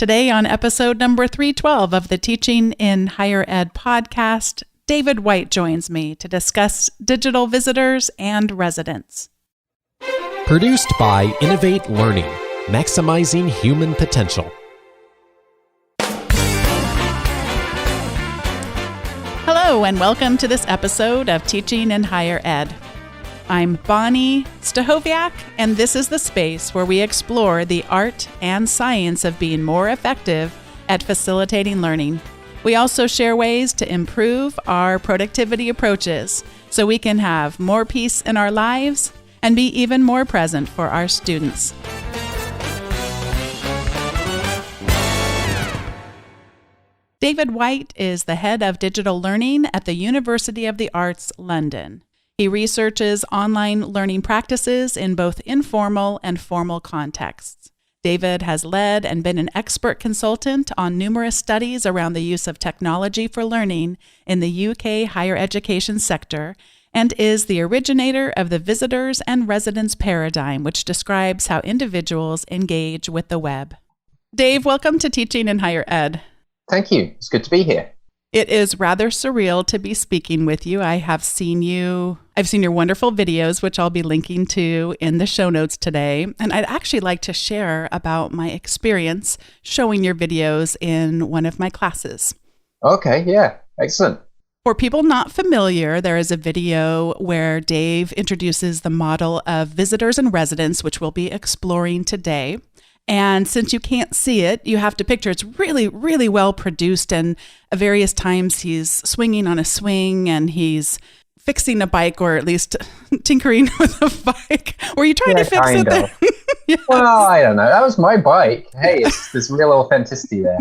Today on episode number 312 of the Teaching in Higher Ed podcast, David White joins me to discuss digital visitors and residents. Produced by Innovate Learning, maximizing human potential. Hello and welcome to this episode of Teaching in Higher Ed. I'm Bonnie Stachowiak, and this is the space where we explore the art and science of being more effective at facilitating learning. We also share ways to improve our productivity approaches so we can have more peace in our lives and be even more present for our students. David White is the head of digital learning at the University of the Arts, London. He researches online learning practices in both informal and formal contexts. David has led and been an expert consultant on numerous studies around the use of technology for learning in the UK higher education sector and is the originator of the visitors and residents paradigm, which describes how individuals engage with the web. Dave, welcome to Teaching in Higher Ed. Thank you. It's good to be here. It is rather surreal to be speaking with you. I've seen your wonderful videos, which I'll be linking to in the show notes today. And I'd actually like to share about my experience showing your videos in one of my classes. Okay, yeah, excellent. For people not familiar, there is a video where Dave introduces the model of visitors and residents, which we'll be exploring today. And since you can't see it, you have to picture it's really, really well produced. And at various times he's swinging on a swing and he's fixing a bike, or at least tinkering with a bike. Were you trying to fix it there? Yes. Well, I don't know. That was my bike. Hey, there's real authenticity there.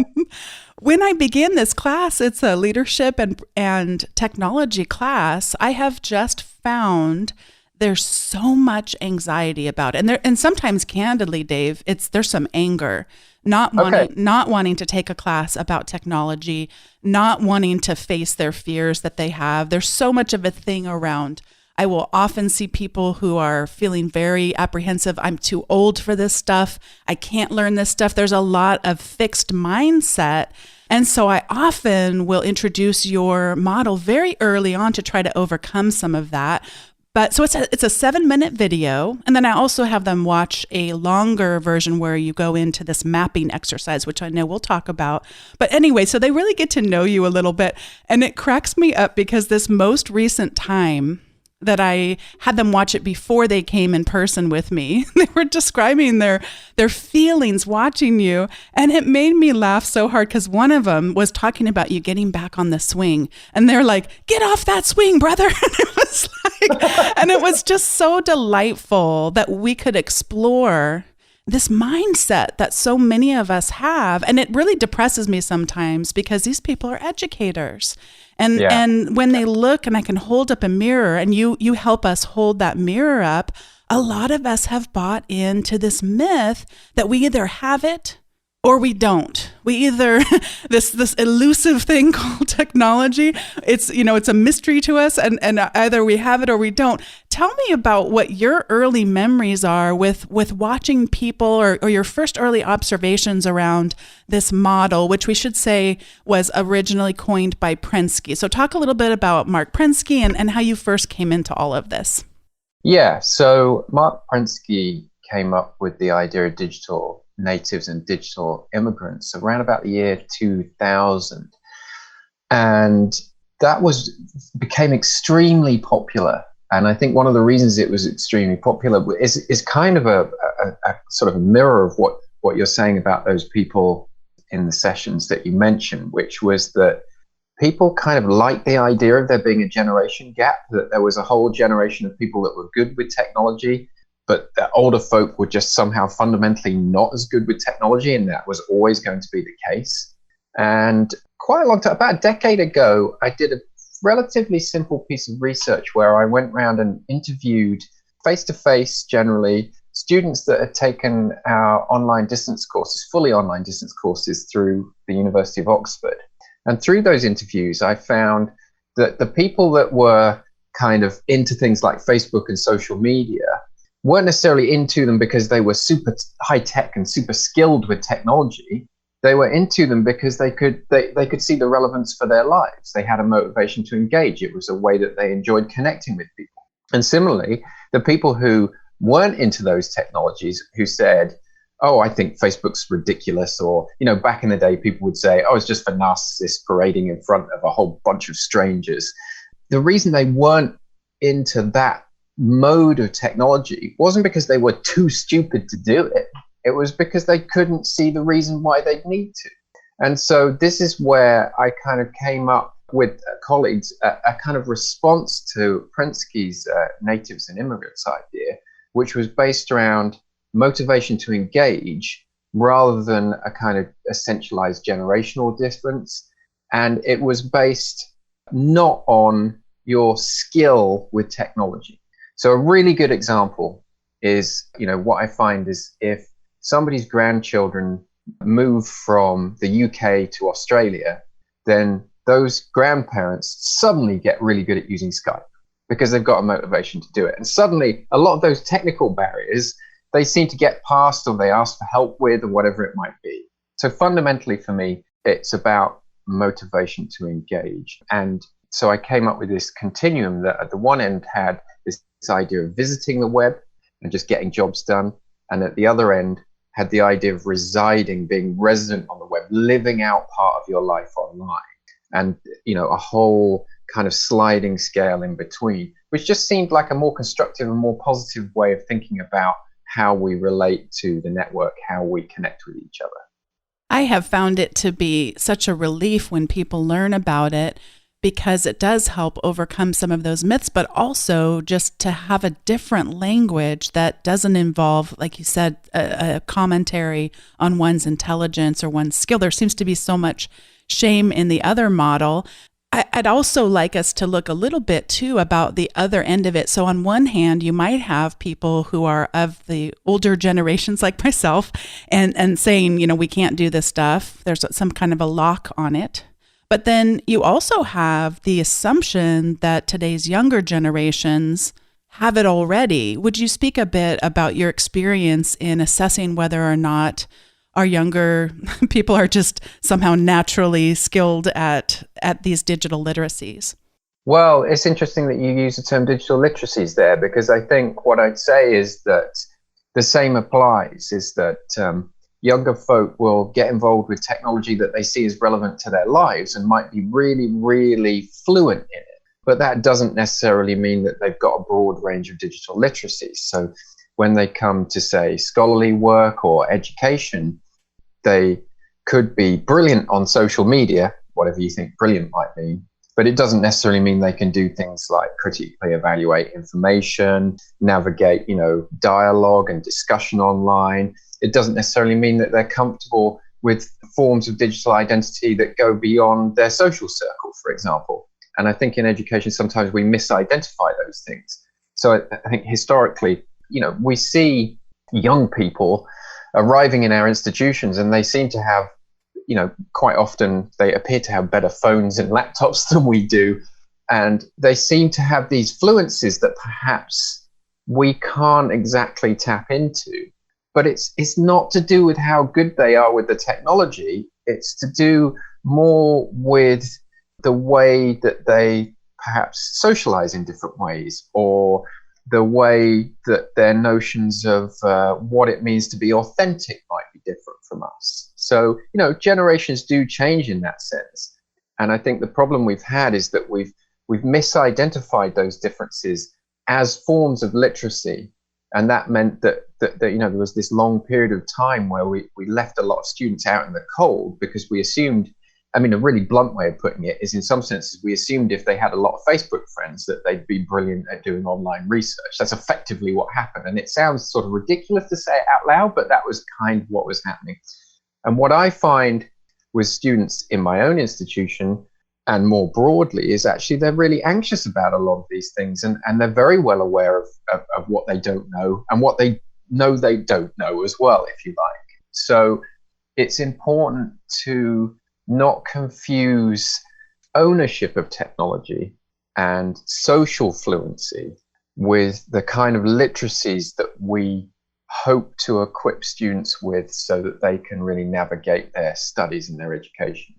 When I began this class, it's a leadership and technology class. I have just found there's so much anxiety about it. And sometimes candidly, Dave, there's some anger, not wanting to take a class about technology, not wanting to face their fears that they have. There's so much of a thing around. I will often see people who are feeling very apprehensive. I'm too old for this stuff. I can't learn this stuff. There's a lot of fixed mindset. And so I often will introduce your model very early on to try to overcome some of that. But so it's a 7-minute video, and then I also have them watch a longer version where you go into this mapping exercise, which I know we'll talk about. But anyway, so they really get to know you a little bit, and it cracks me up because this most recent time that I had them watch it before they came in person with me, they were describing their feelings watching you, and it made me laugh so hard because one of them was talking about you getting back on the swing, and they're like, "Get off that swing, brother!" And it was and it was just so delightful that we could explore this mindset that so many of us have. And it really depresses me sometimes because these people are educators. And when they look, and I can hold up a mirror and you help us hold that mirror up, a lot of us have bought into this myth that we either have it or we don't. We either, this elusive thing called technology, it's a mystery to us, and either we have it or we don't. Tell me about what your early memories are with watching people or your first early observations around this model, which we should say was originally coined by Prensky. So talk a little bit about Mark Prensky and how you first came into all of this. Yeah, so Mark Prensky came up with the idea of digital natives and digital immigrants around about the year 2000. And that became extremely popular. And I think one of the reasons it was extremely popular is kind of a sort of a mirror of what you're saying about those people in the sessions that you mentioned, which was that people kind of liked the idea of there being a generation gap, that there was a whole generation of people that were good with technology, but the older folk were just somehow fundamentally not as good with technology, and that was always going to be the case. And quite a long time, about a decade ago, I did a relatively simple piece of research where I went around and interviewed face-to-face, generally, students that had taken our online distance courses, fully online distance courses through the University of Oxford. And through those interviews, I found that the people that were kind of into things like Facebook and social media weren't necessarily into them because they were super high tech and super skilled with technology. They were into them because they could see the relevance for their lives. They had a motivation to engage. It was a way that they enjoyed connecting with people. And similarly, the people who weren't into those technologies, who said, oh, I think Facebook's ridiculous, or, back in the day, people would say, oh, it's just for narcissists parading in front of a whole bunch of strangers. The reason they weren't into that mode of technology wasn't because they were too stupid to do it. It was because they couldn't see the reason why they'd need to. And so this is where I kind of came up with colleagues, a kind of response to Prensky's natives and immigrants idea, which was based around motivation to engage rather than a kind of essentialized generational difference. And it was based not on your skill with technology. So a really good example is, what I find is if somebody's grandchildren move from the UK to Australia, then those grandparents suddenly get really good at using Skype because they've got a motivation to do it. And suddenly a lot of those technical barriers, they seem to get past, or they ask for help with, or whatever it might be. So fundamentally for me, it's about motivation to engage. And so I came up with this continuum that at the one end had this idea of visiting the web and just getting jobs done. And at the other end had the idea of residing, being resident on the web, living out part of your life online. And, a whole kind of sliding scale in between, which just seemed like a more constructive and more positive way of thinking about how we relate to the network, how we connect with each other. I have found it to be such a relief when people learn about it, because it does help overcome some of those myths, but also just to have a different language that doesn't involve, like you said, a commentary on one's intelligence or one's skill. There seems to be so much shame in the other model. I'd also like us to look a little bit too about the other end of it. So on one hand, you might have people who are of the older generations like myself and saying, we can't do this stuff. There's some kind of a lock on it. But then you also have the assumption that today's younger generations have it already. Would you speak a bit about your experience in assessing whether or not our younger people are just somehow naturally skilled at these digital literacies? Well, it's interesting that you use the term digital literacies there, because I think what I'd say is that the same applies, is that younger folk will get involved with technology that they see as relevant to their lives and might be really, really fluent in it. But that doesn't necessarily mean that they've got a broad range of digital literacies. So when they come to, say, scholarly work or education, they could be brilliant on social media, whatever you think brilliant might mean, but it doesn't necessarily mean they can do things like critically evaluate information, navigate, dialogue and discussion online. It doesn't necessarily mean that they're comfortable with forms of digital identity that go beyond their social circle, for example. And I think in education, sometimes we misidentify those things. So I think historically, we see young people arriving in our institutions and they seem to have, quite often they appear to have better phones and laptops than we do. And they seem to have these fluencies that perhaps we can't exactly tap into. But it's not to do with how good they are with the technology. It's to do more with the way that they perhaps socialize in different ways, or the way that their notions of what it means to be authentic might be different from us. So, generations do change in that sense. And I think the problem we've had is that we've misidentified those differences as forms of literacy. And that meant that there was this long period of time where we left a lot of students out in the cold because we assumed, a really blunt way of putting it is, in some senses, we assumed if they had a lot of Facebook friends that they'd be brilliant at doing online research. That's effectively what happened. And it sounds sort of ridiculous to say it out loud, but that was kind of what was happening. And what I find with students in my own institution and more broadly is actually they're really anxious about a lot of these things, and they're very well aware of what they don't know and what they know they don't know as well, if you like. So it's important to not confuse ownership of technology and social fluency with the kind of literacies that we hope to equip students with so that they can really navigate their studies and their education.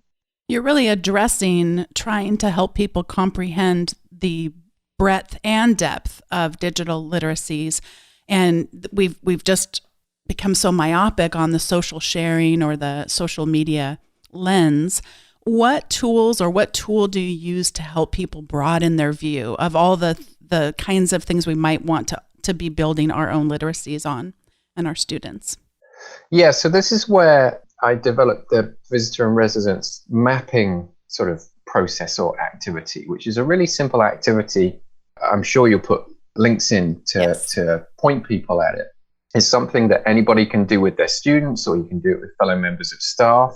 You're really addressing trying to help people comprehend the breadth and depth of digital literacies. And we've just become so myopic on the social sharing or the social media lens. What tools or what tool do you use to help people broaden their view of all the kinds of things we might want to be building our own literacies on and our students? Yeah, so this is where I developed the visitor and residence mapping sort of process or activity, which is a really simple activity. I'm sure you'll put links in to point people at it. It's something that anybody can do with their students, or you can do it with fellow members of staff.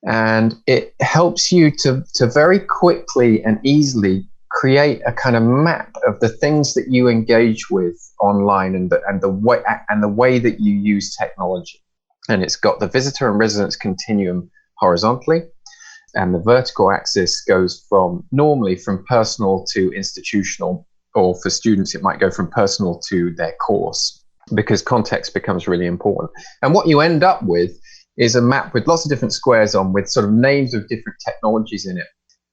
And it helps you to very quickly and easily create a kind of map of the things that you engage with online and the way that you use technology. And it's got the visitor and residence continuum horizontally, and the vertical axis goes normally from personal to institutional, or for students it might go from personal to their course, because context becomes really important. And what you end up with is a map with lots of different squares on, with sort of names of different technologies in it.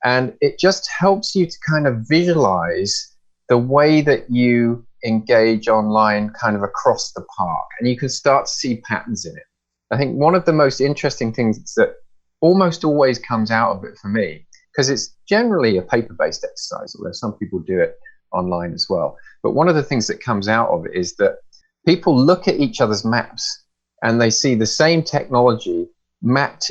And it just helps you to kind of visualize the way that you engage online kind of across the park. And you can start to see patterns in it. I think one of the most interesting things that almost always comes out of it for me, because it's generally a paper-based exercise, although some people do it online as well. But one of the things that comes out of it is that people look at each other's maps and they see the same technology mapped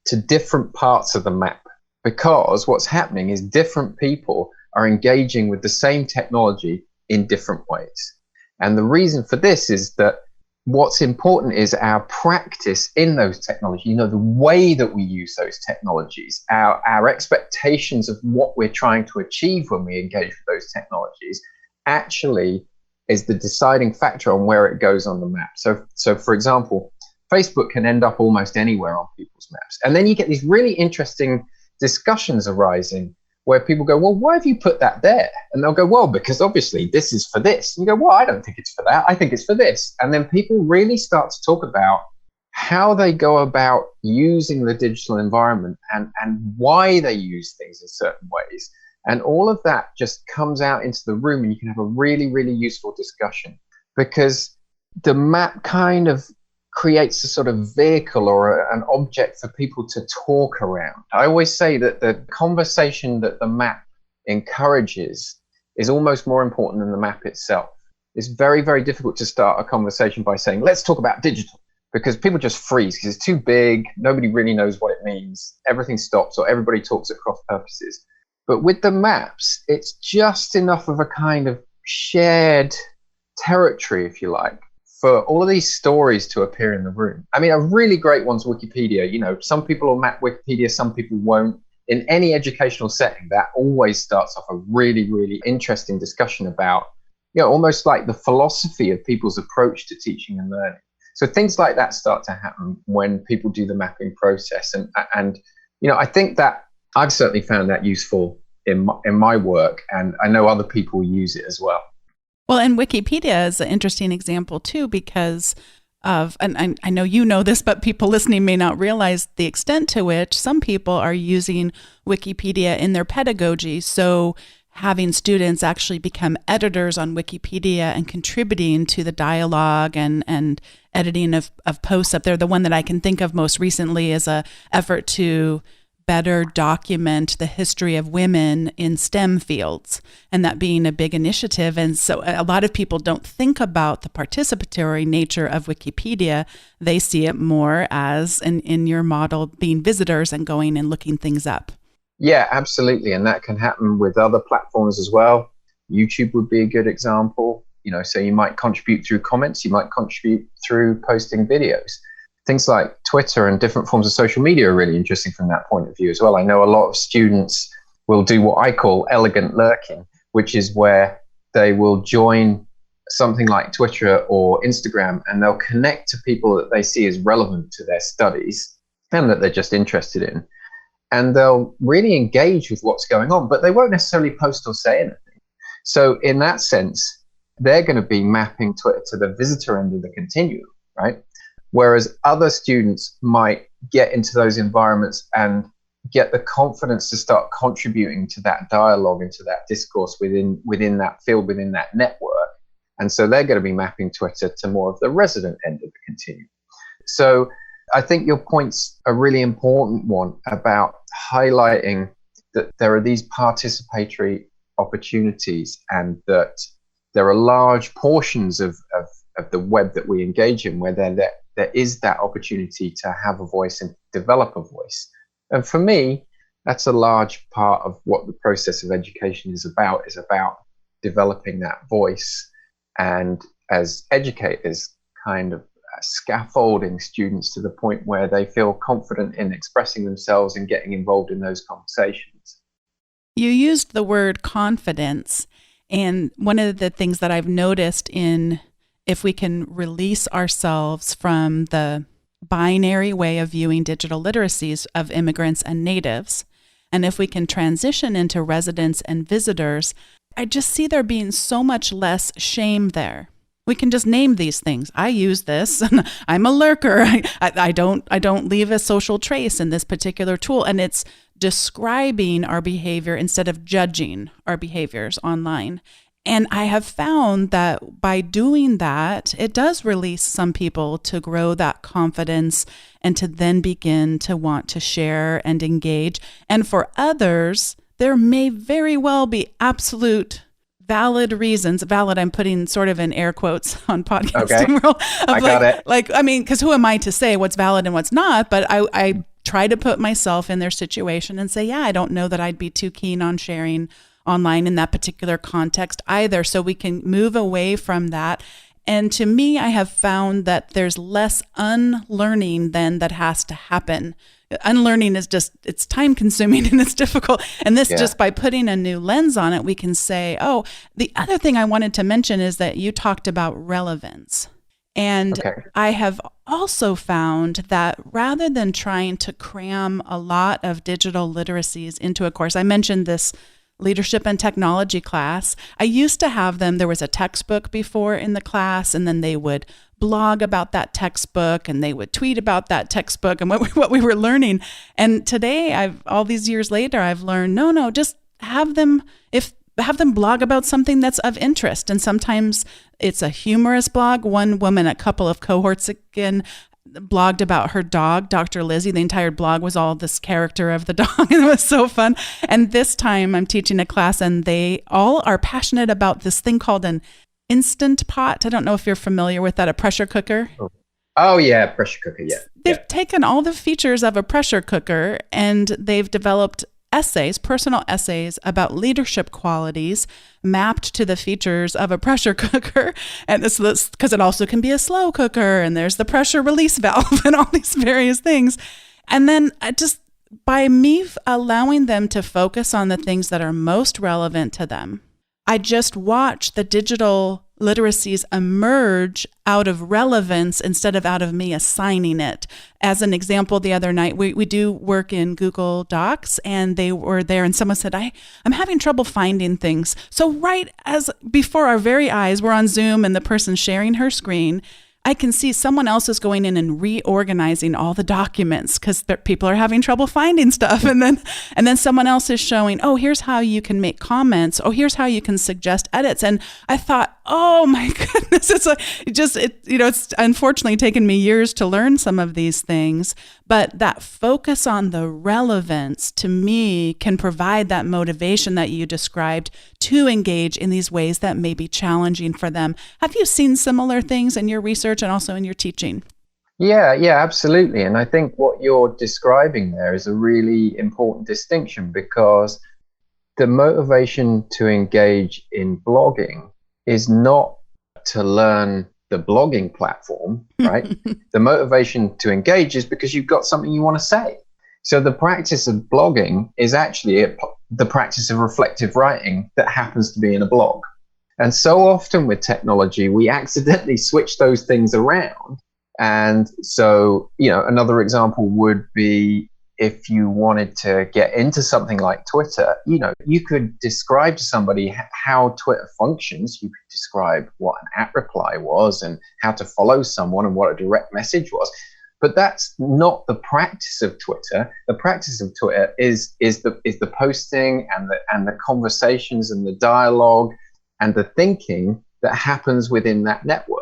to different parts of the map, because what's happening is different people are engaging with the same technology in different ways. And the reason for this is that what's important is our practice in those technologies, the way that we use those technologies, our expectations of what we're trying to achieve when we engage with those technologies actually is the deciding factor on where it goes on the map. So for example, Facebook can end up almost anywhere on people's maps. And then you get these really interesting discussions arising where people go, well, why have you put that there? And they'll go, well, because obviously this is for this. And you go, well, I don't think it's for that. I think it's for this. And then people really start to talk about how they go about using the digital environment and why they use things in certain ways. And all of that just comes out into the room, and you can have a really, really useful discussion, because the map kind of creates a sort of vehicle or an object for people to talk around. I always say that the conversation that the map encourages is almost more important than the map itself. It's very, very difficult to start a conversation by saying, let's talk about digital, because people just freeze because it's too big. Nobody really knows what it means. Everything stops, or everybody talks at cross purposes. But with the maps, it's just enough of a kind of shared territory, if you like, for all of these stories to appear in the room. I mean, a really great one's Wikipedia. Some people will map Wikipedia, some people won't. In any educational setting, that always starts off a really, really interesting discussion about, almost like the philosophy of people's approach to teaching and learning. So things like that start to happen when people do the mapping process. And I think that I've certainly found that useful in my work, and I know other people use it as well. Well, and Wikipedia is an interesting example too, because of, and I know you know this, but people listening may not realize the extent to which some people are using Wikipedia in their pedagogy. So having students actually become editors on Wikipedia and contributing to the dialogue and editing of posts up there. The one that I can think of most recently is a effort to better document the history of women in STEM fields, and that being a big initiative. And so a lot of people don't think about the participatory nature of Wikipedia. They see it more as, in your model, being visitors and going and looking things up. Yeah, absolutely. And that can happen with other platforms as well. YouTube would be a good example. So you might contribute through comments, you might contribute through posting videos. Things like Twitter and different forms of social media are really interesting from that point of view as well. I know a lot of students will do what I call elegant lurking, which is where they will join something like Twitter or Instagram, and they'll connect to people that they see as relevant to their studies and that they're just interested in. And they'll really engage with what's going on, but they won't necessarily post or say anything. So in that sense, they're going to be mapping Twitter to the visitor end of the continuum, right? Whereas other students might get into those environments and get the confidence to start contributing to that dialogue, into that discourse within that field, within that network. And so they're going to be mapping Twitter to more of the resident end of the continuum. So I think your point's a really important one about highlighting that there are these participatory opportunities, and that there are large portions of the web that we engage in where there is that opportunity to have a voice and develop a voice. And for me, that's a large part of what the process of education is about developing that voice. And as educators, kind of scaffolding students to the point where they feel confident in expressing themselves and getting involved in those conversations. You used the word confidence. And one of the things that I've noticed if we can release ourselves from the binary way of viewing digital literacies of immigrants and natives, and if we can transition into residents and visitors, I just see there being so much less shame there. We can just name these things. I use this. I'm a lurker. I don't leave a social trace in this particular tool. And it's describing our behavior instead of judging our behaviors online. And I have found that by doing that, it does release some people to grow that confidence and to then begin to want to share and engage. And for others, there may very well be absolute valid reasons. Valid, I'm putting sort of in air quotes on podcasting world. I got it. Because who am I to say what's valid and what's not? But I try to put myself in their situation and say, yeah, I don't know that I'd be too keen on sharing online in that particular context either. So we can move away from that. And to me, I have found that there's less unlearning then that has to happen. Unlearning is just, it's time consuming and it's difficult. And this, just by putting a new lens on it, we can say, oh, the other thing I wanted to mention is that you talked about relevance. And I have also found that rather than trying to cram a lot of digital literacies into a course, I mentioned this leadership and technology class. I used to have them, there was a textbook before in the class, and then they would blog about that textbook and they would tweet about that textbook and what we were learning. And today, all these years later, I've learned, no, just have them blog about something that's of interest. And sometimes it's a humorous blog. One woman, a couple of cohorts again, blogged about her dog, Dr. Lizzie. The entire blog was all this character of the dog, and it was so fun. And this time I'm teaching a class, and they all are passionate about this thing called an Instant Pot. I don't know if you're familiar with that, a pressure cooker. Oh yeah, pressure cooker, yeah. They've taken all the features of a pressure cooker, and they've developed personal essays about leadership qualities mapped to the features of a pressure cooker. And this because it also can be a slow cooker, and there's the pressure release valve and all these various things. And then by me allowing them to focus on the things that are most relevant to them, I just watch the digital literacies emerge out of relevance instead of out of me assigning it. As an example, the other night, we do work in Google Docs, and they were there, and someone said, I'm having trouble finding things. So right as before our very eyes, we're on Zoom and the person's sharing her screen, I can see someone else is going in and reorganizing all the documents because people are having trouble finding stuff. And then someone else is showing, oh, here's how you can make comments. Oh, here's how you can suggest edits. And I thought, oh my goodness, it's unfortunately taken me years to learn some of these things. But that focus on the relevance to me can provide that motivation that you described to engage in these ways that may be challenging for them. Have you seen similar things in your research and also in your teaching? Yeah, absolutely. And I think what you're describing there is a really important distinction, because the motivation to engage in blogging is not to learn the blogging platform, right? The motivation to engage is because you've got something you want to say. So the practice of blogging is actually the practice of reflective writing that happens to be in a blog. And so often with technology, we accidentally switch those things around. And so, another example would be if you wanted to get into something like Twitter, you could describe to somebody how Twitter functions. You could describe what an @reply was and how to follow someone and what a direct message was. But that's not the practice of Twitter. The practice of Twitter is the posting and the conversations and the dialogue and the thinking that happens within that network.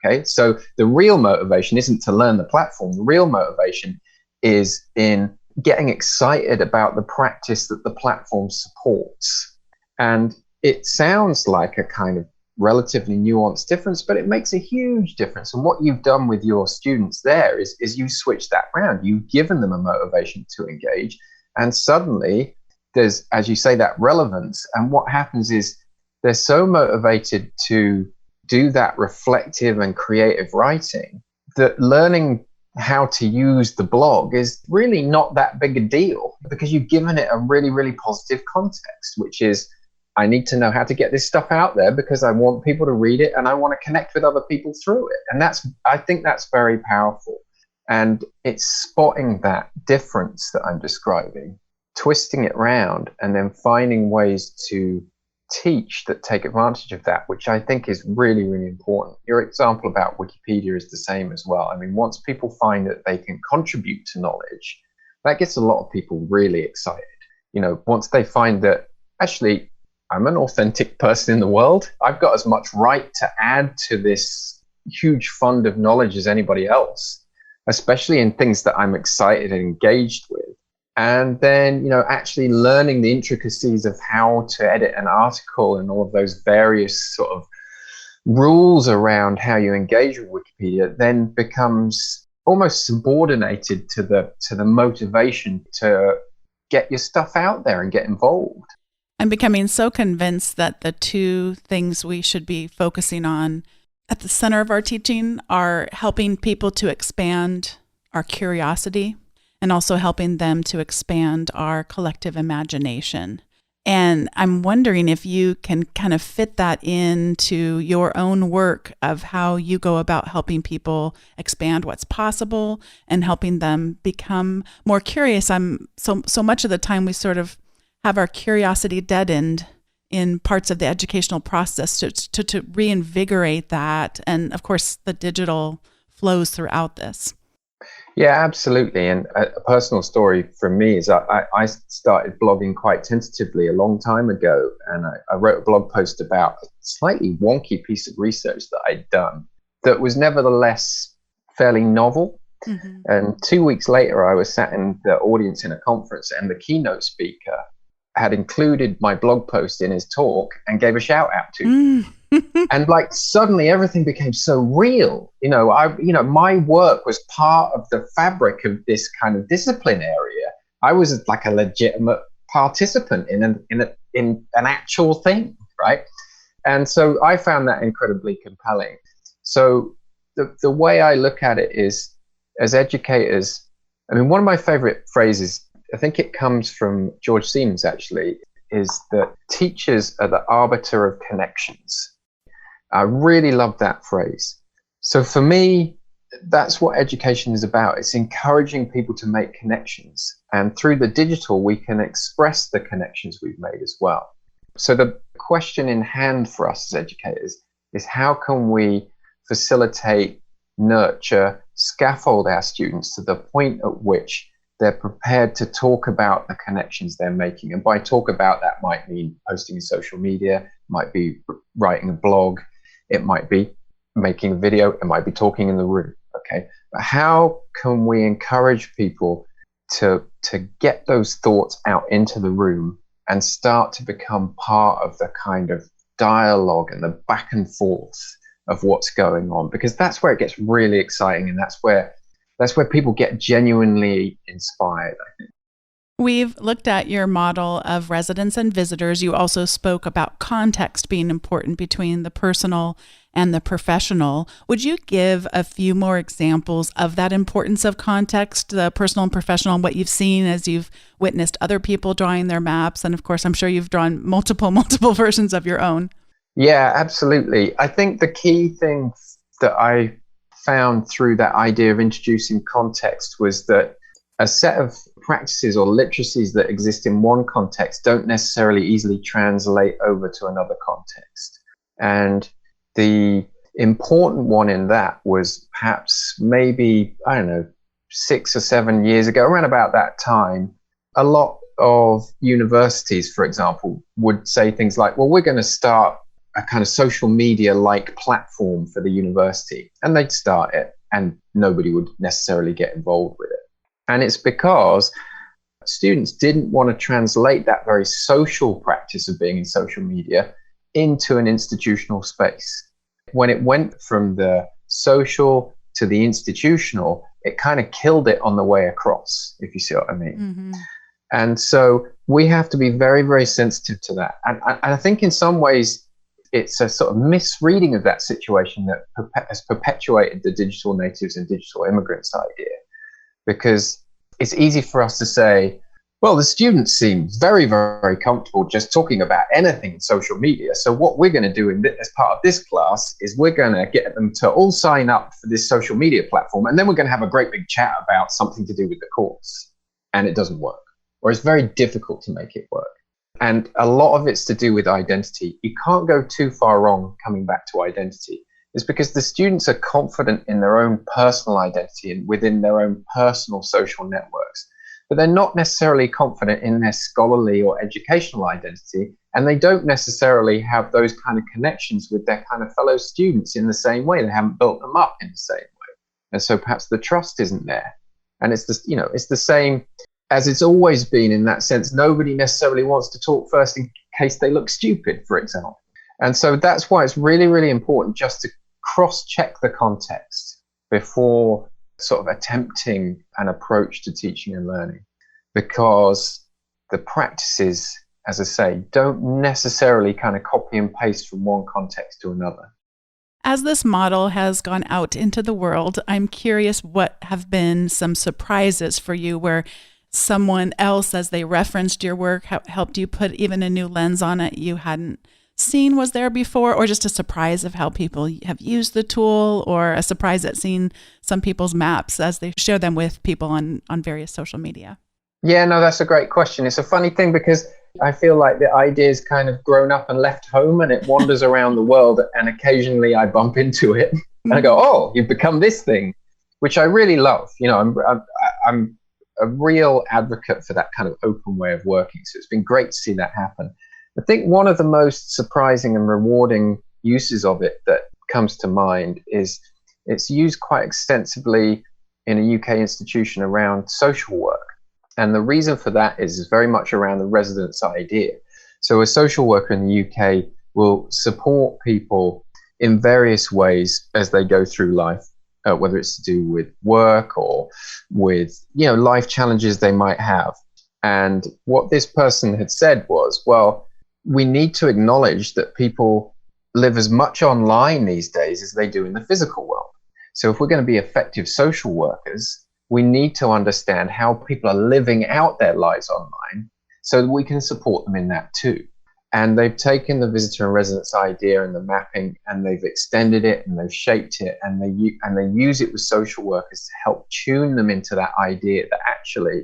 Okay, so the real motivation isn't to learn the platform. The real motivation is in getting excited about the practice that the platform supports. And it sounds like a kind of relatively nuanced difference, but it makes a huge difference. And what you've done with your students there is you switch that around. You've given them a motivation to engage, and suddenly there's, as you say, that relevance. And what happens is they're so motivated to do that reflective and creative writing that learning how to use the blog is really not that big a deal, because you've given it a really, really positive context, which is, I need to know how to get this stuff out there because I want people to read it and I want to connect with other people through it. And I think that's very powerful. And it's spotting that difference that I'm describing, twisting it around, and then finding ways to teach that take advantage of that, which I think is really, really important. Your example about Wikipedia is the same as well. I mean, once people find that they can contribute to knowledge, that gets a lot of people really excited. Once they find that actually I'm an authentic person in the world, I've got as much right to add to this huge fund of knowledge as anybody else, especially in things that I'm excited and engaged with. And then, actually learning the intricacies of how to edit an article and all of those various sort of rules around how you engage with Wikipedia then becomes almost subordinated to the motivation to get your stuff out there and get involved. I'm becoming so convinced that the two things we should be focusing on at the center of our teaching are helping people to expand our curiosity and also helping them to expand our collective imagination. And I'm wondering if you can kind of fit that into your own work of how you go about helping people expand what's possible and helping them become more curious. So much of the time we sort of have our curiosity deadened in parts of the educational process to reinvigorate that. And of course, the digital flows throughout this. Yeah, absolutely. And a personal story from me is I started blogging quite tentatively a long time ago. And I wrote a blog post about a slightly wonky piece of research that I'd done that was nevertheless fairly novel. Mm-hmm. And 2 weeks later, I was sat in the audience in a conference, and the keynote speaker had included my blog post in his talk and gave a shout out to me. And suddenly everything became so real. My work was part of the fabric of this kind of discipline area. I was like a legitimate participant in an actual thing, right? And so I found that incredibly compelling. So the way I look at it is, as educators, I mean, one of my favorite phrases, I think it comes from George Siemens actually, is that teachers are the arbiter of connections. I really love that phrase. So for me, that's what education is about. It's encouraging people to make connections. And through the digital, we can express the connections we've made as well. So the question in hand for us as educators is, how can we facilitate, nurture, scaffold our students to the point at which they're prepared to talk about the connections they're making? And by talk about, that might mean posting in social media, might be writing a blog, it might be making a video, it might be talking in the room, okay? But how can we encourage people to get those thoughts out into the room and start to become part of the kind of dialogue and the back and forth of what's going on? Because that's where it gets really exciting, and that's where people get genuinely inspired, I think. We've looked at your model of residents and visitors. You also spoke about context being important between the personal and the professional. Would you give a few more examples of that importance of context, the personal and professional, and what you've seen as you've witnessed other people drawing their maps? And of course, I'm sure you've drawn multiple versions of your own. Yeah, absolutely. I think the key thing that I found through that idea of introducing context was that a set of practices or literacies that exist in one context don't necessarily easily translate over to another context. And the important one in that was perhaps maybe, I don't know, 6 or 7 years ago, around about that time, a lot of universities, for example, would say things like, well, we're going to start a kind of social media-like platform for the university. And they'd start it, and nobody would necessarily get involved with it. And it's because students didn't want to translate that very social practice of being in social media into an institutional space. When it went from the social to the institutional, it kind of killed it on the way across, if you see what I mean. Mm-hmm. And so we have to be very, very sensitive to that. And I think in some ways, it's a sort of misreading of that situation that has perpetuated the digital natives and digital immigrants idea. Because it's easy for us to say, well, the students seem very, very comfortable just talking about anything in social media. So what we're going to do as part of this class is we're going to get them to all sign up for this social media platform. And then we're going to have a great big chat about something to do with the course. And it doesn't work, or it's very difficult to make it work. And a lot of it's to do with identity. You can't go too far wrong coming back to identity. It's because the students are confident in their own personal identity and within their own personal social networks, but they're not necessarily confident in their scholarly or educational identity, and they don't necessarily have those kind of connections with their kind of fellow students in the same way. They haven't built them up in the same way. And so perhaps the trust isn't there. And it's it's the same as it's always been in that sense. Nobody necessarily wants to talk first in case they look stupid, for example. And so that's why it's really, really important just to cross-check the context before sort of attempting an approach to teaching and learning, because the practices, as I say, don't necessarily kind of copy and paste from one context to another. As this model has gone out into the world, I'm curious what have been some surprises for you where someone else, as they referenced your work, helped you put even a new lens on it you hadn't seen was there before, or just a surprise of how people have used the tool, or a surprise at seeing some people's maps as they share them with people on various social media? Yeah, no, that's a great question. It's a funny thing because I feel like the idea's kind of grown up and left home and it wanders around the world, and occasionally I bump into it and I go, oh, you've become this thing, which I really love. You know, I'm a real advocate for that kind of open way of working. So it's been great to see that happen. I think one of the most surprising and rewarding uses of it that comes to mind is it's used quite extensively in a UK institution around social work. And the reason for that is very much around the residence idea. So a social worker in the UK will support people in various ways as they go through life, whether it's to do with work or with, life challenges they might have. And what this person had said was, well, we need to acknowledge that people live as much online these days as they do in the physical world. So if we're going to be effective social workers, we need to understand how people are living out their lives online so that we can support them in that too. And they've taken the visitor and residence idea and the mapping, and they've extended it and they've shaped it, and they use it with social workers to help tune them into that idea that actually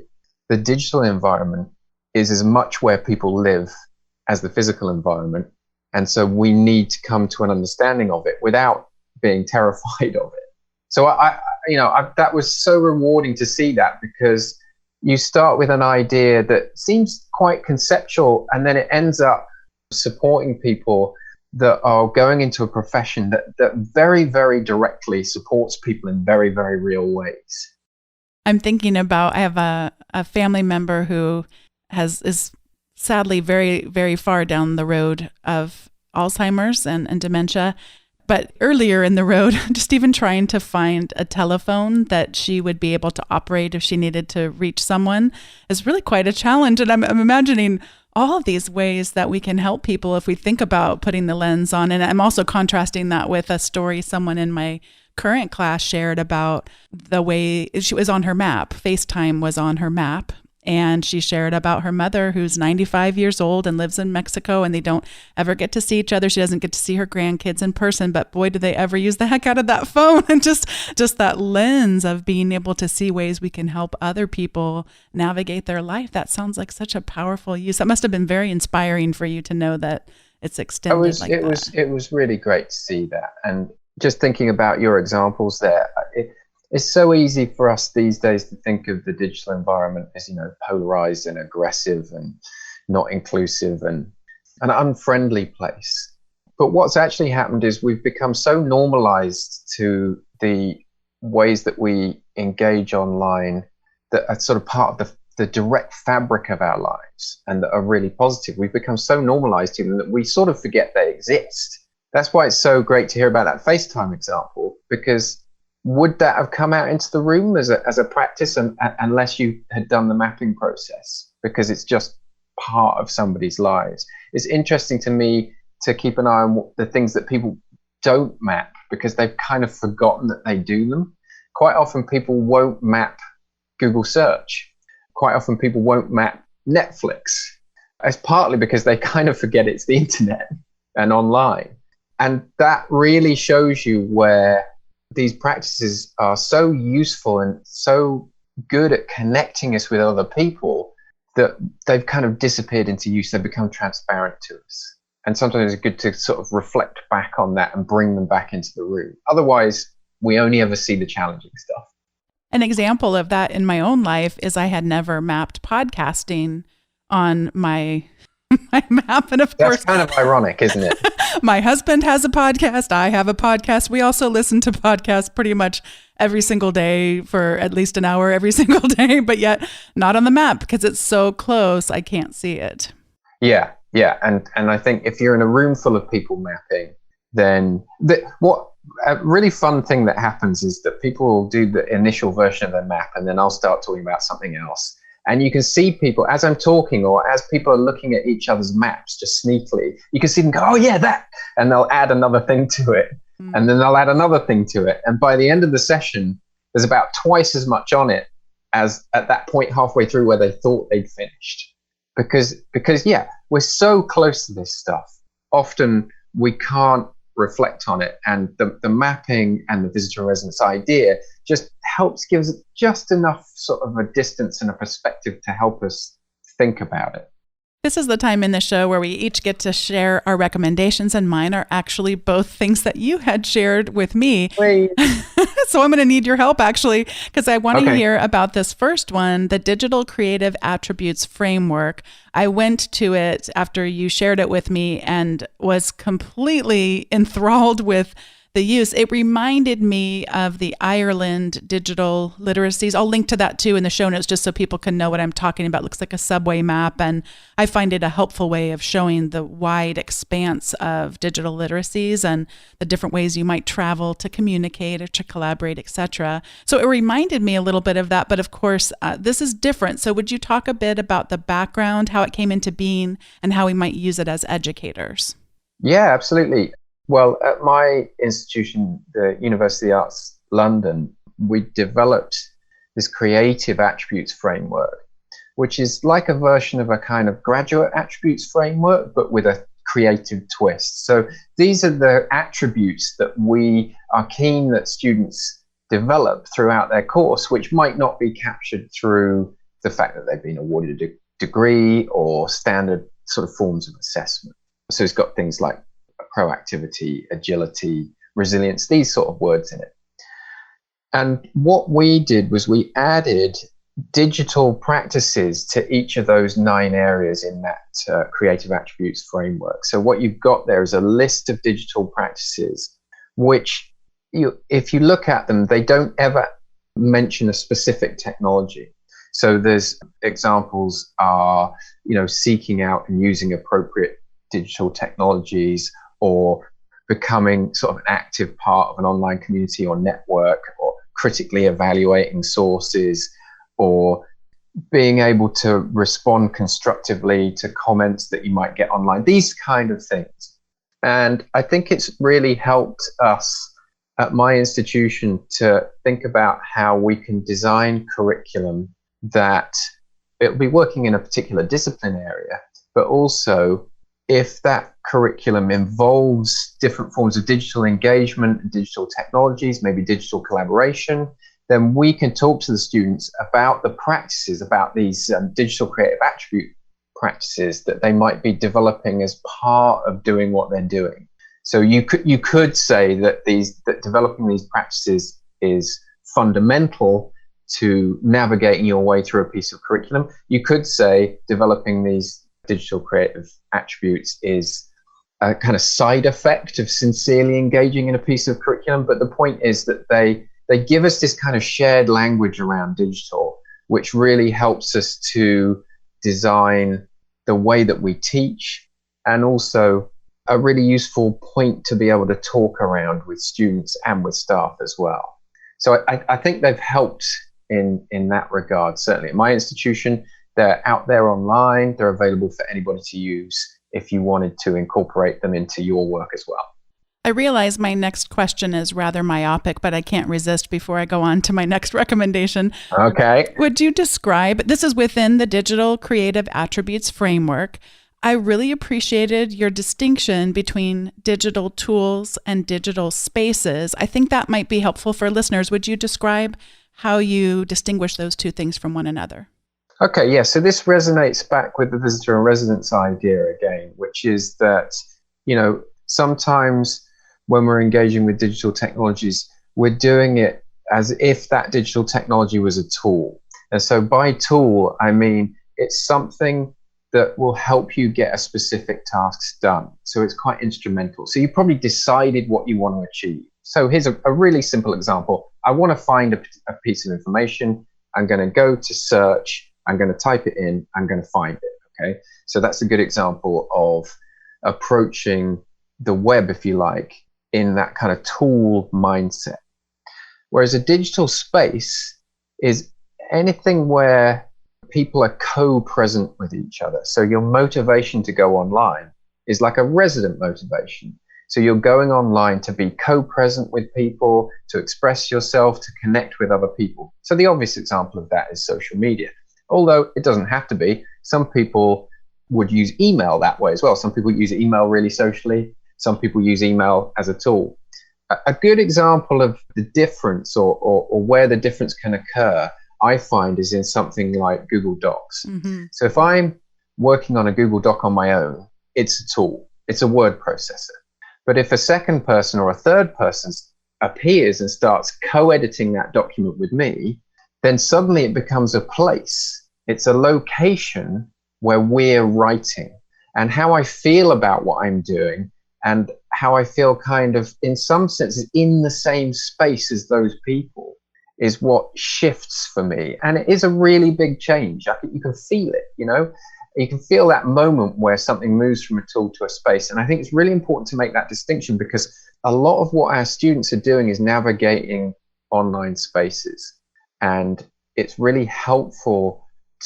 the digital environment is as much where people live as the physical environment. And so we need to come to an understanding of it without being terrified of it. So that was so rewarding to see that, because you start with an idea that seems quite conceptual, and then it ends up supporting people that are going into a profession that very, very directly supports people in very, very real ways. I'm thinking about, I have a family member who is sadly very, very far down the road of Alzheimer's and dementia. But earlier in the road, just even trying to find a telephone that she would be able to operate if she needed to reach someone is really quite a challenge. And I'm imagining all of these ways that we can help people if we think about putting the lens on. And I'm also contrasting that with a story someone in my current class shared about the way she was on her map. FaceTime was on her map. and she shared about her mother who's 95 years old and lives in Mexico, and they don't ever get to see each other. She doesn't get to see her grandkids in person, but boy, do they ever use the heck out of that phone, and just that lens of being able to see ways we can help other people navigate their life. That sounds like such a powerful use. That must have been very inspiring for you to know that it's extended It was really great to see that. And just thinking about your examples there, it's so easy for us these days to think of the digital environment as, polarized and aggressive and not inclusive and an unfriendly place. But what's actually happened is we've become so normalized to the ways that we engage online that are sort of part of the direct fabric of our lives and that are really positive. We've become so normalized to them that we sort of forget they exist. That's why it's so great to hear about that FaceTime example, because would that have come out into the room as a practice unless you had done the mapping process? Because it's just part of somebody's lives. It's interesting to me to keep an eye on the things that people don't map because they've kind of forgotten that they do them. Quite often people won't map Google search. Quite often people won't map Netflix. It's partly because they kind of forget it's the internet and online. And that really shows you where these practices are so useful and so good at connecting us with other people that they've kind of disappeared into use. They've become transparent to us. And sometimes it's good to sort of reflect back on that and bring them back into the room. Otherwise, we only ever see the challenging stuff. An example of that in my own life is I had never mapped podcasting on my map. And of course, that's kind of ironic, isn't it? My husband has a podcast. I have a podcast. We also listen to podcasts pretty much every single day for at least an hour every single day, but yet not on the map because it's so close. I can't see it. Yeah. And I think if you're in a room full of people mapping, then what a really fun thing that happens is that people will do the initial version of their map and then I'll start talking about something else. And you can see people as I'm talking or as people are looking at each other's maps just sneakily, you can see them go, oh yeah, that. And they'll add another thing to it. And then they'll add another thing to it. And by the end of the session, there's about twice as much on it as at that point halfway through where they thought they'd finished. Because yeah, we're so close to this stuff. Often we can't reflect on it. And the mapping and the visitor resonance idea just helps give us just enough sort of a distance and a perspective to help us think about it. This is the time in the show where we each get to share our recommendations, and mine are actually both things that you had shared with me. So I'm going to need your help, actually, because I want to hear about this first one, the Digital Creative Attributes Framework. I went to it after you shared it with me and was completely enthralled with the use. It reminded me of the Ireland digital literacies. I'll link to that too in the show notes just so people can know what I'm talking about. It looks like a subway map, and I find it a helpful way of showing the wide expanse of digital literacies and the different ways you might travel to communicate or to collaborate, etc. So it reminded me a little bit of that, but of course, this is different. So would you talk a bit about the background, how it came into being, and how we might use it as educators? Yeah, absolutely. Well, at my institution, the University of the Arts London, we developed this creative attributes framework, which is like a version of a kind of graduate attributes framework, but with a creative twist. So these are the attributes that we are keen that students develop throughout their course, which might not be captured through the fact that they've been awarded a degree or standard sort of forms of assessment. So it's got things like proactivity, agility, resilience, these sort of words in it. And what we did was we added digital practices to each of those 9 areas in that creative attributes framework. So what you've got there is a list of digital practices, which if you look at them, they don't ever mention a specific technology. So there's examples are, seeking out and using appropriate digital technologies, or becoming sort of an active part of an online community or network, or critically evaluating sources, or being able to respond constructively to comments that you might get online, these kind of things. And I think it's really helped us at my institution to think about how we can design curriculum that it'll be working in a particular discipline area, but also if that curriculum involves different forms of digital engagement and digital technologies, maybe digital collaboration, then we can talk to the students about the practices, about these digital creative attribute practices that they might be developing as part of doing what they're doing. So you could say that developing these practices is fundamental to navigating your way through a piece of curriculum. You could say developing these digital creative attributes is a kind of side effect of sincerely engaging in a piece of curriculum. But the point is that they give us this kind of shared language around digital, which really helps us to design the way that we teach, and also a really useful point to be able to talk around with students and with staff as well. So I think they've helped in that regard. Certainly at my institution, they're out there online. They're available for anybody to use if you wanted to incorporate them into your work as well. I realize my next question is rather myopic, but I can't resist before I go on to my next recommendation. Okay. Would you describe, this is within the digital creative attributes framework, I really appreciated your distinction between digital tools and digital spaces. I think that might be helpful for listeners. Would you describe how you distinguish those two things from one another? Okay, yeah. So this resonates back with the visitor and residence idea again, which is that, sometimes when we're engaging with digital technologies, we're doing it as if that digital technology was a tool. And so by tool, I mean, it's something that will help you get a specific task done. So it's quite instrumental. So you probably decided what you want to achieve. So here's a really simple example. I want to find a piece of information. I'm going to go to search. I'm going to type it in. I'm going to find it. Okay. So that's a good example of approaching the web, if you like, in that kind of tool mindset. Whereas a digital space is anything where people are co-present with each other. So your motivation to go online is like a resident motivation. So you're going online to be co-present with people, to express yourself, to connect with other people. So the obvious example of that is social media. Although it doesn't have to be. Some people would use email that way as well. Some people use email really socially. Some people use email as a tool. A good example of the difference or where the difference can occur, I find, is in something like Google Docs. Mm-hmm. So if I'm working on a Google Doc on my own, it's a tool. It's a word processor. But if a second person or a third person appears and starts co-editing that document with me, then suddenly it becomes a place. It's a location where we're writing. And how I feel about what I'm doing and how I feel kind of, in some senses, in the same space as those people is what shifts for me. And it is a really big change. I think you can feel it, you can feel that moment where something moves from a tool to a space. And I think it's really important to make that distinction, because a lot of what our students are doing is navigating online spaces. And it's really helpful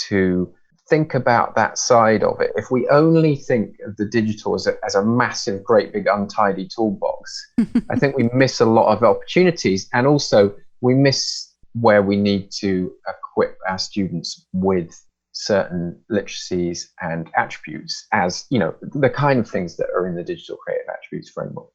to think about that side of it. If we only think of the digital as a massive, great big untidy toolbox, I think we miss a lot of opportunities. And also we miss where we need to equip our students with certain literacies and attributes, as the kind of things that are in the digital creative attributes framework.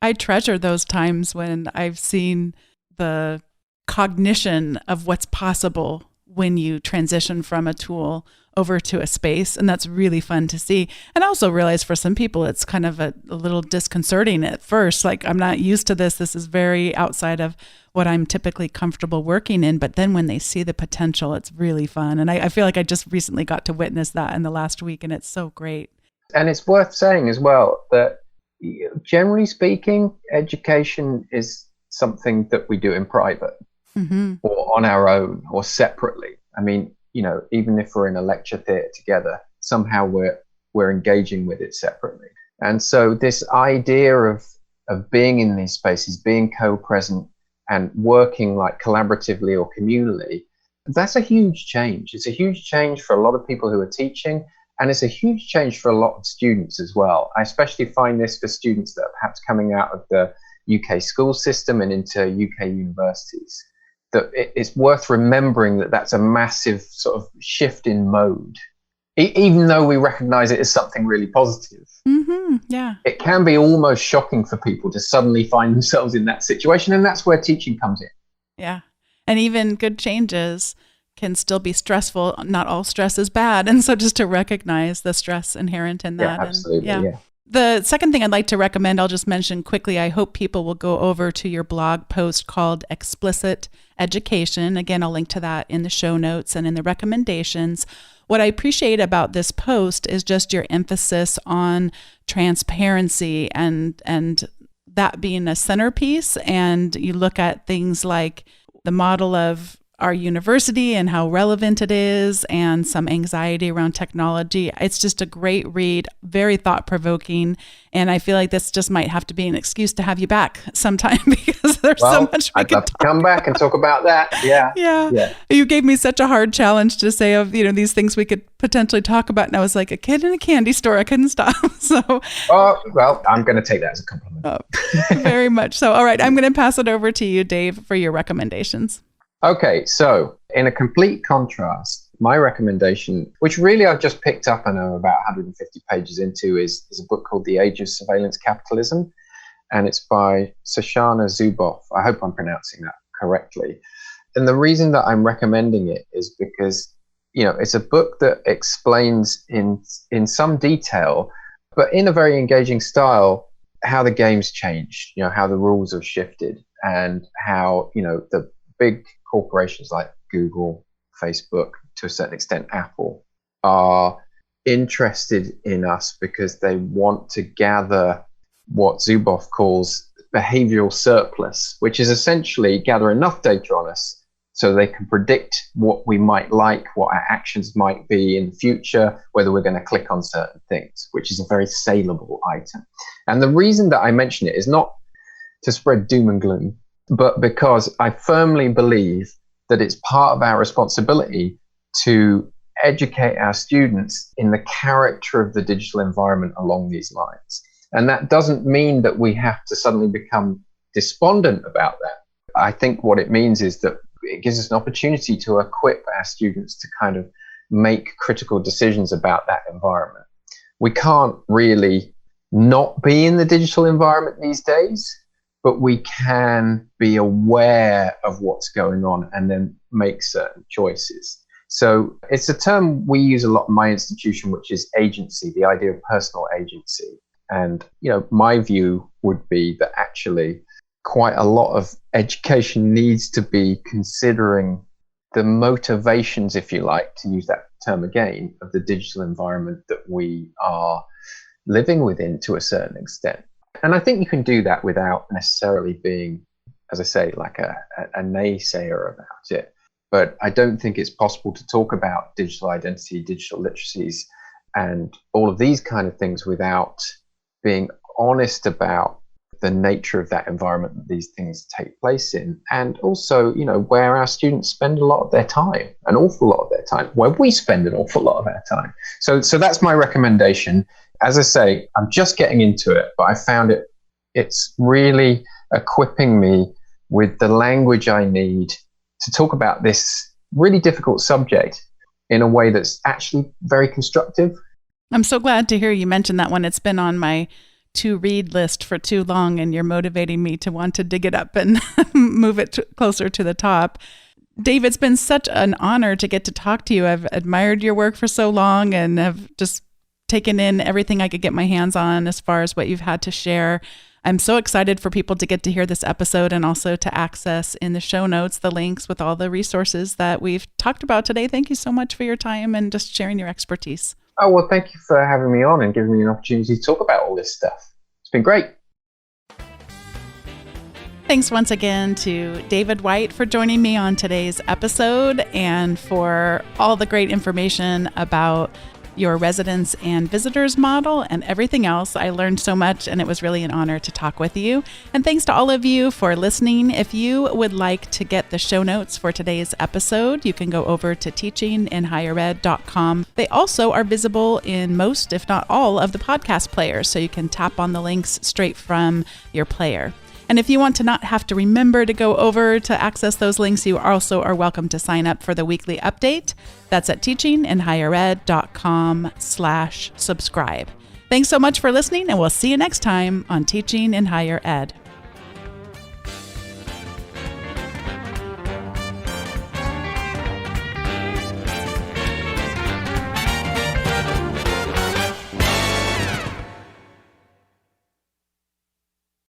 I treasure those times when I've seen the cognition of what's possible when you transition from a tool over to a space. And that's really fun to see. And I also realize for some people, it's kind of a little disconcerting at first. Like, I'm not used to this. This is very outside of what I'm typically comfortable working in. But then when they see the potential, it's really fun. And I feel like I just recently got to witness that in the last week, and it's so great. And it's worth saying as well that, generally speaking, education is something that we do in private, mm-hmm. or on our own or separately. I mean, even if we're in a lecture theatre together, somehow we're engaging with it separately. And so this idea of being in these spaces, being co-present and working like collaboratively or communally, that's a huge change. It's a huge change for a lot of people who are teaching, and it's a huge change for a lot of students as well. I especially find this for students that are perhaps coming out of the UK school system and into UK universities. that it's worth remembering that that's a massive sort of shift in mode. Even though we recognize it as something really positive, yeah, it can be almost shocking for people to suddenly find themselves in that situation. And that's where teaching comes in. Yeah. And even good changes can still be stressful. Not all stress is bad. And so just to recognize the stress inherent in that. Yeah, absolutely. And, yeah. The second thing I'd like to recommend, I'll just mention quickly, I hope people will go over to your blog post called Explicit Education. Again, I'll link to that in the show notes and in the recommendations. What I appreciate about this post is just your emphasis on transparency and that being a centerpiece. And you look at things like the model of our university and how relevant it is, and some anxiety around technology. It's just a great read, very thought-provoking, and I feel like this just might have to be an excuse to have you back sometime because there's so much we I'd love to come back and talk about that. Yeah. You gave me such a hard challenge to say of these things we could potentially talk about, and I was like a kid in a candy store. I couldn't stop. So, well, I'm going to take that as a compliment. Very much so. All right, I'm going to pass it over to you, Dave, for your recommendations. Okay, so in a complete contrast, my recommendation, which really I've just picked up and I'm about 150 pages into, is a book called The Age of Surveillance Capitalism, and it's by Shoshana Zuboff. I hope I'm pronouncing that correctly. And the reason that I'm recommending it is because, it's a book that explains in some detail, but in a very engaging style, how the game's changed, how the rules have shifted, and how, the big corporations like Google, Facebook, to a certain extent Apple, are interested in us because they want to gather what Zuboff calls behavioral surplus, which is essentially gather enough data on us so they can predict what we might like, what our actions might be in the future, whether we're going to click on certain things, which is a very saleable item. And the reason that I mention it is not to spread doom and gloom, but because I firmly believe that it's part of our responsibility to educate our students in the character of the digital environment along these lines. And that doesn't mean that we have to suddenly become despondent about that. I think what it means is that it gives us an opportunity to equip our students to kind of make critical decisions about that environment. We can't really not be in the digital environment these days, but we can be aware of what's going on and then make certain choices. So it's a term we use a lot in my institution, which is agency, the idea of personal agency. And, my view would be that actually quite a lot of education needs to be considering the motivations, if you like, to use that term again, of the digital environment that we are living within to a certain extent. And I think you can do that without necessarily being, as I say, like a naysayer about it. But I don't think it's possible to talk about digital identity, digital literacies, and all of these kind of things without being honest about the nature of that environment that these things take place in. And also, where our students spend a lot of their time, an awful lot of their time, where we spend an awful lot of our time. So that's my recommendation. As I say, I'm just getting into it, but I found it's really equipping me with the language I need to talk about this really difficult subject in a way that's actually very constructive. I'm so glad to hear you mention that one. It's been on my to-read list for too long, and you're motivating me to want to dig it up and move it closer to the top. Dave, it's been such an honor to get to talk to you. I've admired your work for so long and have just taken in everything I could get my hands on as far as what you've had to share. I'm so excited for people to get to hear this episode and also to access in the show notes the links with all the resources that we've talked about today. Thank you so much for your time and just sharing your expertise. Oh, well, thank you for having me on and giving me an opportunity to talk about all this stuff. It's been great. Thanks once again to David White for joining me on today's episode and for all the great information about your residents and visitors model and everything else. I learned so much and it was really an honor to talk with you. And thanks to all of you for listening. If you would like to get the show notes for today's episode, you can go over to teachinginhighered.com. They also are visible in most, if not all, of the podcast players, so you can tap on the links straight from your player. And if you want to not have to remember to go over to access those links, you also are welcome to sign up for the weekly update. That's at teachinginhighered.com/subscribe. Thanks so much for listening, and we'll see you next time on Teaching in Higher Ed.